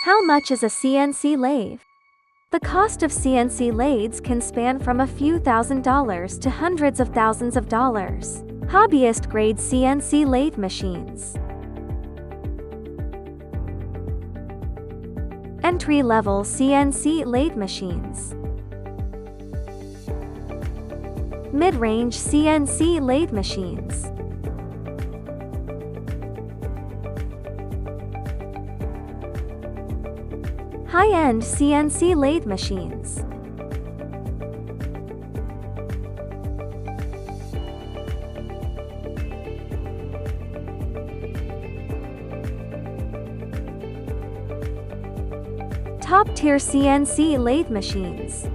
How much is a CNC lathe? The cost of CNC lathes can span from a few $1,000s to hundreds of thousands of dollars. Hobbyist-grade CNC lathe machines. Entry-level CNC lathe machines. Mid-range CNC lathe machines. High-end CNC lathe machines. Top-tier CNC lathe machines.